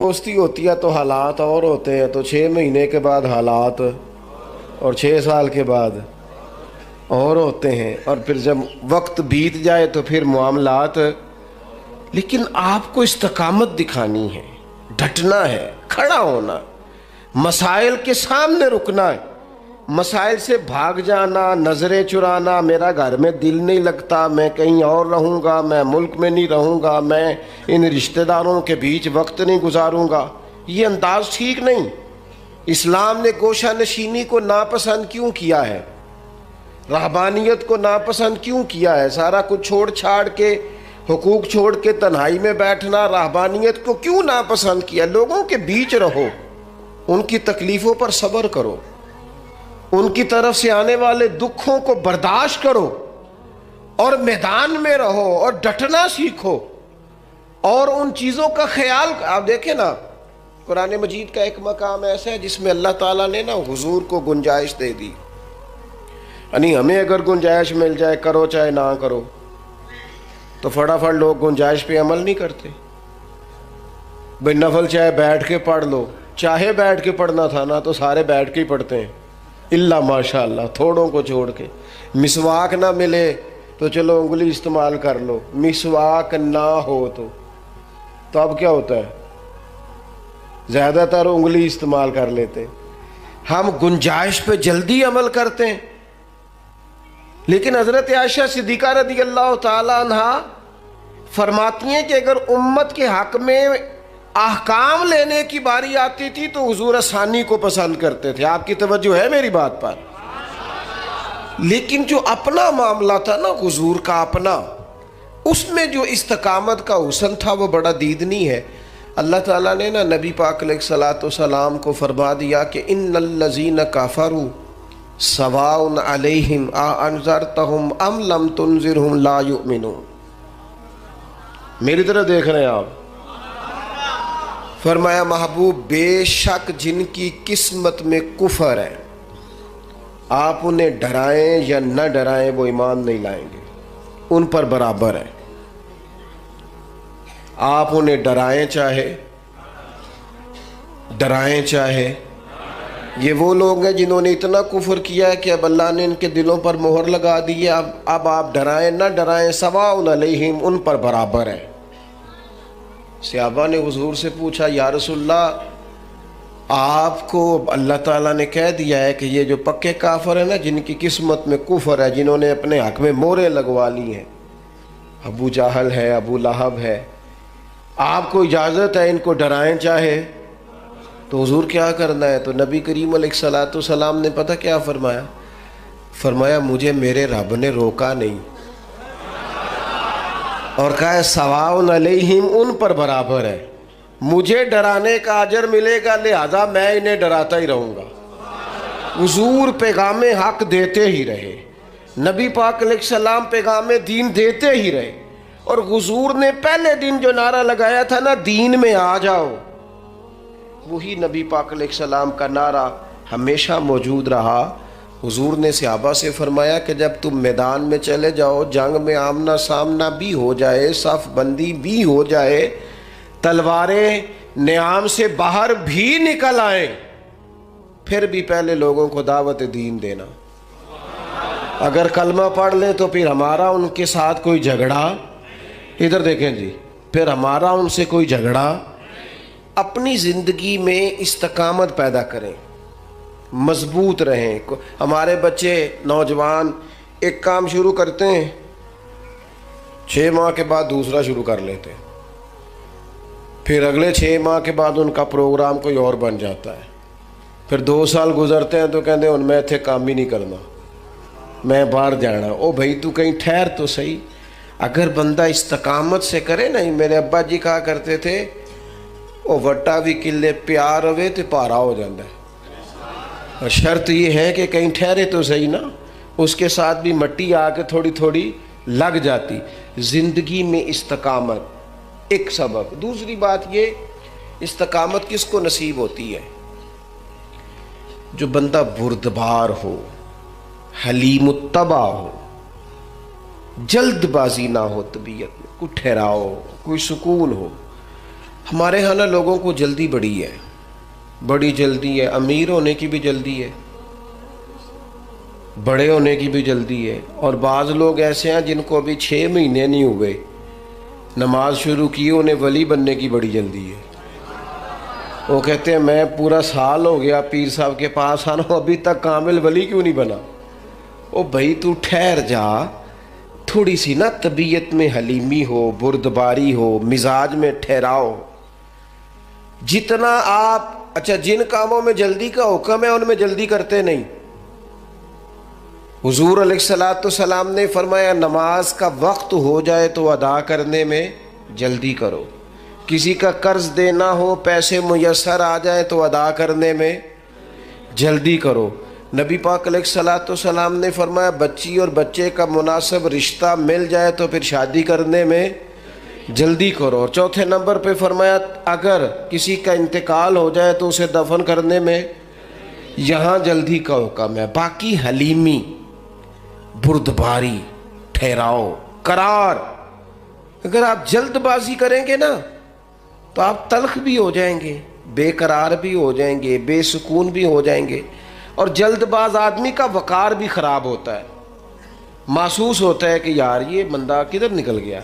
दोस्ती होती है तो हालात और होते हैं, तो 6 महीने के बाद हालात और 6 साल के बाद और होते हैं, और फिर जब वक्त बीत जाए तो फिर मामलात। लेकिन आपको इस्तकामत दिखानी है, डटना है, खड़ा होना, मसाइल के सामने रुकना है। मसाइल से भाग जाना, नज़रें चुराना, मेरा घर में दिल नहीं लगता, मैं कहीं और रहूँगा, मैं मुल्क में नहीं रहूँगा, मैं इन रिश्तेदारों के बीच वक्त नहीं गुजारूँगा, ये अंदाज ठीक नहीं। इस्लाम ने गोशा नशीनी को नापसंद क्यों किया है? रहबानियत को नापसंद क्यों किया है? सारा कुछ छोड़ छाड़ के, हुकूक छोड़ के तन्हाई में बैठना, रहबानियत को क्यों नापसंद किया? लोगों के बीच रहो, उनकी तकलीफ़ों पर सब्र करो, उनकी तरफ से आने वाले दुखों को बर्दाश्त करो, और मैदान में रहो और डटना सीखो, और उन चीज़ों का ख्याल। आप देखें ना, कुरान मजीद का एक मकाम ऐसा है जिसमें अल्लाह ताला ने ना हुजूर को गुंजाइश दे दी, यानी हमें अगर गुंजाइश मिल जाए, करो चाहे ना करो, तो फटाफट लोग गुंजाइश पे अमल नहीं करते। भाई नफल चाहे बैठ के पढ़ लो, चाहे बैठ के पढ़ना था ना तो सारे बैठ के ही पढ़ते हैं, इल्ला माशाअल्लाह थोड़ों को छोड़ के। मिसवाक ना मिले तो चलो उंगली इस्तेमाल कर लो, मिसवाक ना हो तो अब क्या होता है? ज़्यादातर उंगली इस्तेमाल कर लेते हैं। हम गुंजाइश पे जल्दी अमल करते हैं, लेकिन हज़रत आयशा सिद्दीक़ा रज़ी अल्लाह ताला अन्हा फरमाती हैं कि अगर उम्मत के हक़ में अहकाम लेने की बारी आती थी तो हुजूर आसानी को पसंद करते थे। आपकी तवज्जो है मेरी बात पर? लेकिन जो अपना मामला था ना हुजूर का अपना, उसमें जो इस्तकामत का हुस्न था वो बड़ा दीदनी है। अल्लाह ताला ने ना नबी पाक अलैहिस्सलातु सलाम को फरमा दिया कि इन्नल्लज़ीना काफ़रू सवाउन अलैहिम आ अनज़रतहुम अम लम तुनज़िरहुम ला युमिनून। मेरी तरफ देख रहे हैं आप? फरमाया महबूब बेशक जिनकी किस्मत में कुफर है, आप उन्हें डराएं या न डराएं वो ईमान नहीं लाएंगे, उन पर बराबर है। आप उन्हें डराएं चाहे, ये वो लोग हैं जिन्होंने इतना कुफर किया है कि अब अल्लाह ने इनके दिलों पर मोहर लगा दी है। अब आप डराएं न डराएं, सवाउन अलैहिम, उन पर बराबर है। सहाबा ने हुजूर से पूछा, या रसूलल्लाह आपको अल्लाह ताला ने कह दिया है कि ये जो पक्के काफर है ना, जिनकी किस्मत में कुफर है, जिन्होंने अपने हक में मोहरें लगवा ली हैं, अबू जाहल है, अबू लहब है, आपको इजाज़त है इनको डराएं चाहे? तो हुजूर क्या करना है? तो नबी करीम अलैहिस्सलातु सलाम ने पता क्या फरमाया? फरमाया मुझे मेरे रब ने रोका नहीं, और कहा है सवाउन अलैहिम, उन पर बराबर है। मुझे डराने का अजर मिलेगा, लिहाजा मैं इन्हें डराता ही रहूँगा। हुजूर पैगामे हक देते ही रहे, नबी पाक अलैहिस्सलाम पैगामे दीन देते ही रहे, और हुजूर ने पहले दिन जो नारा लगाया था ना, दीन में आ जाओ, वही नबी पाक अलैहिस्सलाम का नारा हमेशा मौजूद रहा। हुजूर ने सहाबा से फरमाया कि जब तुम मैदान में चले जाओ, जंग में आमना सामना भी हो जाए, सफ बंदी भी हो जाए, तलवारें नियाम से बाहर भी निकल आए, फिर भी पहले लोगों को दावत दीन देना। अगर कलमा पढ़ ले तो फिर हमारा उनके साथ कोई झगड़ा, इधर देखें जी, फिर हमारा उनसे कोई झगड़ा। अपनी ज़िंदगी में इस्तकामत पैदा करें, मजबूत रहें। हमारे बच्चे नौजवान एक काम शुरू करते हैं, 6 माह के बाद दूसरा शुरू कर लेते हैं, फिर अगले 6 माह के बाद उनका प्रोग्राम कोई और बन जाता है, फिर 2 साल गुजरते हैं तो कहते हैं मैं इत्थे काम ही नहीं करना, मैं बाहर जाना। ओ भाई तू कहीं ठहर तो सही। अगर बंदा इस्तकामत से करे ना, मेरे अब्बा जी कहा करते थे, वो वट्टा भी किले प्यार रवे तो भारा हो जाता है, और शर्त ये है कि कहीं ठहरे तो सही ना, उसके साथ भी मट्टी आके थोड़ी थोड़ी लग जाती। ज़िंदगी में इस्तकामत एक सबब। दूसरी बात ये, इस्तकामत किसको नसीब होती है? जो बंदा बुर्दबार हो, हलीमुत्तबा हो, जल्दबाजी ना हो तबीयत में, कोई ठहराव, कोई सुकून हो। हमारे यहाँ ना लोगों को जल्दी बड़ी है, बड़ी जल्दी है। अमीर होने की भी जल्दी है, बड़े होने की भी जल्दी है। और बाज़ लोग ऐसे हैं जिनको अभी 6 महीने नहीं हुए नमाज शुरू की, उन्हें वली बनने की बड़ी जल्दी है। वो कहते हैं मैं पूरा साल हो गया पीर साहब के पास आना, अभी तक कामिल वली क्यों नहीं बना। ओ भाई तू ठहर जा, थोड़ी सी ना तबीयत में हलीमी हो, बुर्दबारी हो, मिजाज में ठहराओ। जितना आप अच्छा जिन कामों में जल्दी का हुक्म है उनमें जल्दी करते नहीं। हुजूर अलैहिस्सलाम ने फरमाया नमाज का वक्त हो जाए तो अदा करने में जल्दी करो। किसी का कर्ज देना हो, पैसे मुयस्सर आ जाए तो अदा करने में जल्दी करो। नबी पाक अलैहिस्सलाम ने फरमाया बच्ची और बच्चे का मुनासिब रिश्ता मिल जाए तो फिर शादी करने में जल्दी करो। और चौथे नंबर पे फरमाया अगर किसी का इंतकाल हो जाए तो उसे दफन करने में यहाँ जल्दी का हुक्म है। बाकी हलीमी, बुर्दबारी, ठहराओ, करार, अगर आप जल्दबाजी करेंगे ना तो आप तल्ख भी हो जाएंगे, बेकरार भी हो जाएंगे, बेसुकून भी हो जाएंगे। और जल्दबाज आदमी का वकार भी ख़राब होता है, महसूस होता है कि यार ये बंदा किधर निकल गया।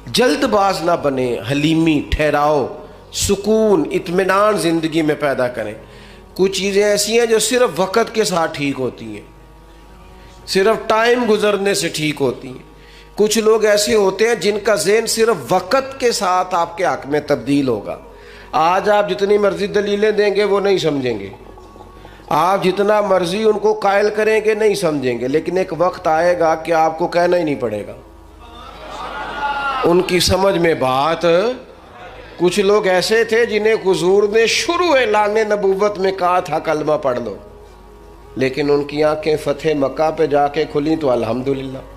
जल्दबाज ना बने, हलीमी, ठहराओ, सुकून, इत्मीनान ज़िंदगी में पैदा करें। कुछ चीज़ें ऐसी हैं जो सिर्फ वक़्त के साथ ठीक होती हैं, सिर्फ टाइम गुजरने से ठीक होती हैं। कुछ लोग ऐसे होते हैं जिनका ज़हन सिर्फ वक़्त के साथ आपके हक़ में तब्दील होगा। आज आप जितनी मर्ज़ी दलीलें देंगे वो नहीं समझेंगे, आप जितना मर्ज़ी उनको कायल करेंगे नहीं समझेंगे, लेकिन एक वक्त आएगा कि आपको कहना ही नहीं पड़ेगा, उनकी समझ में बात। कुछ लोग ऐसे थे जिन्हें हुजूर ने शुरू ऐलान नबूवत में कहा था कलमा पढ़ लो, लेकिन उनकी आंखें फतेह मक्का पे जाके खुली तो अल्हम्दुलिल्लाह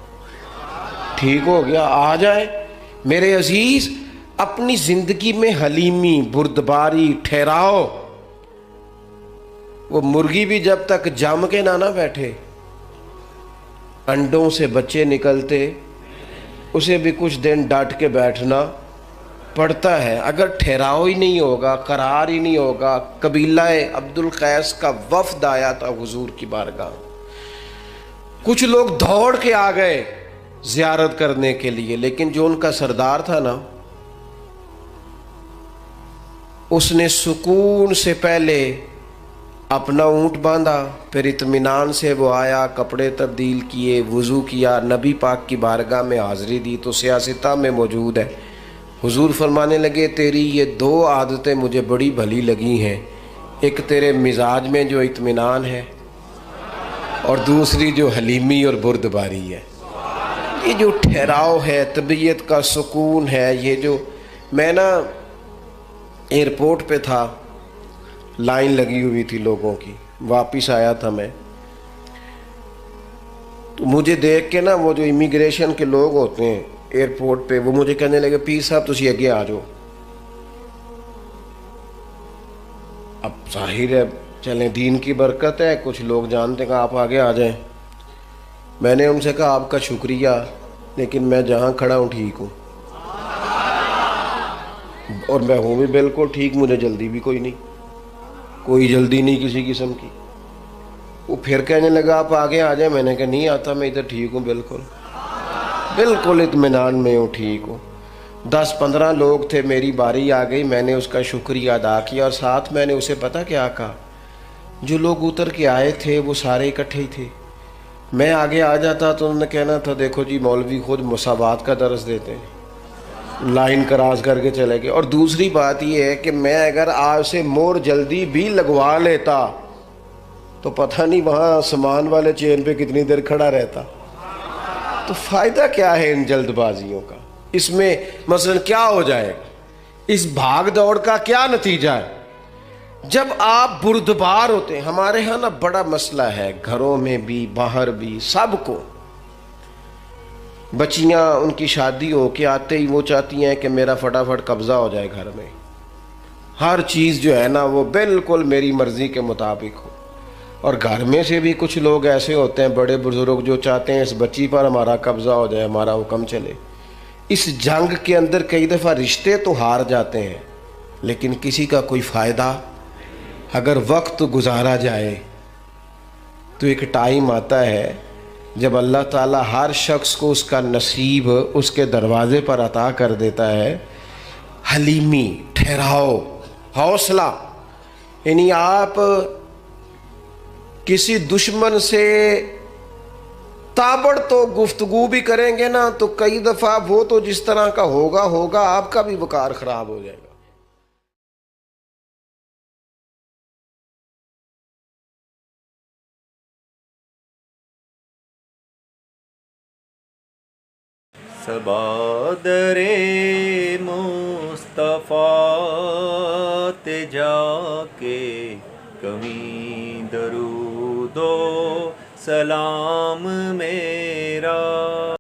ठीक हो गया। आ जाए मेरे अजीज़, अपनी ज़िंदगी में हलीमी, बुर्दबारी, ठहराओ। वो मुर्गी भी जब तक जम के ना बैठे, अंडों से बच्चे निकलते, उसे भी कुछ दिन डट के बैठना पड़ता है। अगर ठहराव ही नहीं होगा, करार ही नहीं होगा। कबीला अब्दुल कैस का वफ्द आया था हुजूर की बारगाह, कुछ लोग दौड़ के आ गए ज़ियारत करने के लिए, लेकिन जो उनका सरदार था ना, उसने सुकून से पहले अपना ऊँट बांधा, फिर इत्मीनान से वो आया, कपड़े तब्दील किए, वज़ू किया, नबी पाक की बारगाह में हाज़िरी दी। तो सियासता में मौजूद है, हुजूर फरमाने लगे तेरी ये 2 आदतें मुझे बड़ी भली लगी हैं, एक तेरे मिजाज में जो इत्मीनान है और दूसरी जो हलीमी और बुर्दबारी है। ये जो ठहराव है, तबीयत का सुकून है, ये जो मैं ना एयरपोर्ट पे था, लाइन लगी हुई थी लोगों की, वापस आया था मैं, तो मुझे देख के ना वो जो इमिग्रेशन के लोग होते हैं एयरपोर्ट पे, वो मुझे कहने लगे पीर साहब तुसी अगे आ जाओ। अब जाहिर है चलें दीन की बरकत है, कुछ लोग जानते हैं कि आप आगे आ जाएं। मैंने उनसे कहा आपका शुक्रिया, लेकिन मैं जहाँ खड़ा हूँ ठीक हूँ और मैं हूँ भी बिल्कुल ठीक, मुझे जल्दी भी कोई नहीं, कोई जल्दी नहीं किसी किस्म की। वो फिर कहने लगा आप आगे आ जाए। मैंने कहा नहीं आता, मैं इधर ठीक हूँ, बिल्कुल बिल्कुल इत्मीनान में हूँ, ठीक हूँ। 10-15 लोग थे, मेरी बारी आ गई, मैंने उसका शुक्रिया अदा किया और साथ मैंने उसे पता क्या कहा, जो लोग उतर के आए थे वो सारे इकट्ठे ही थे। मैं आगे आ जाता तो उन्होंने कहना था देखो जी मौलवी खुद मुसावात का दर्स देते हैं, लाइन क्रॉस करके चले गए। और दूसरी बात यह है कि मैं अगर आज से मोर जल्दी भी लगवा लेता तो पता नहीं वहाँ सामान वाले चेन पे कितनी देर खड़ा रहता। तो फ़ायदा क्या है इन जल्दबाजियों का? इसमें मसलन क्या हो जाएगा? इस भाग दौड़ का क्या नतीजा है? जब आप बुर्दबार होते हैं, हमारे यहाँ ना बड़ा मसला है, घरों में भी बाहर भी सबको, बच्चियाँ उनकी शादी हो के आते ही वो चाहती हैं कि मेरा फटाफट कब्ज़ा हो जाए घर में, हर चीज़ जो है ना वो बिल्कुल मेरी मर्ज़ी के मुताबिक हो। और घर में से भी कुछ लोग ऐसे होते हैं, बड़े बुजुर्ग, जो चाहते हैं इस बच्ची पर हमारा कब्ज़ा हो जाए, हमारा हुक्म चले। इस जंग के अंदर कई दफ़ा रिश्ते तो हार जाते हैं, लेकिन किसी का कोई फ़ायदा। अगर वक्त गुजारा जाए तो एक टाइम आता है जब अल्लाह ताला हर शख्स को उसका नसीब उसके दरवाज़े पर अता कर देता है। हलीमी, ठहराओ, हौसला। यानी आप किसी दुश्मन से ताबड़तोड़ गुफ्तगू भी करेंगे ना तो कई दफ़ा वो तो जिस तरह का होगा आपका भी वकार ख़राब हो जाएगा। सबादरे मुस्तफ़ा ते जाके कमी दरूदो सलाम मेरा।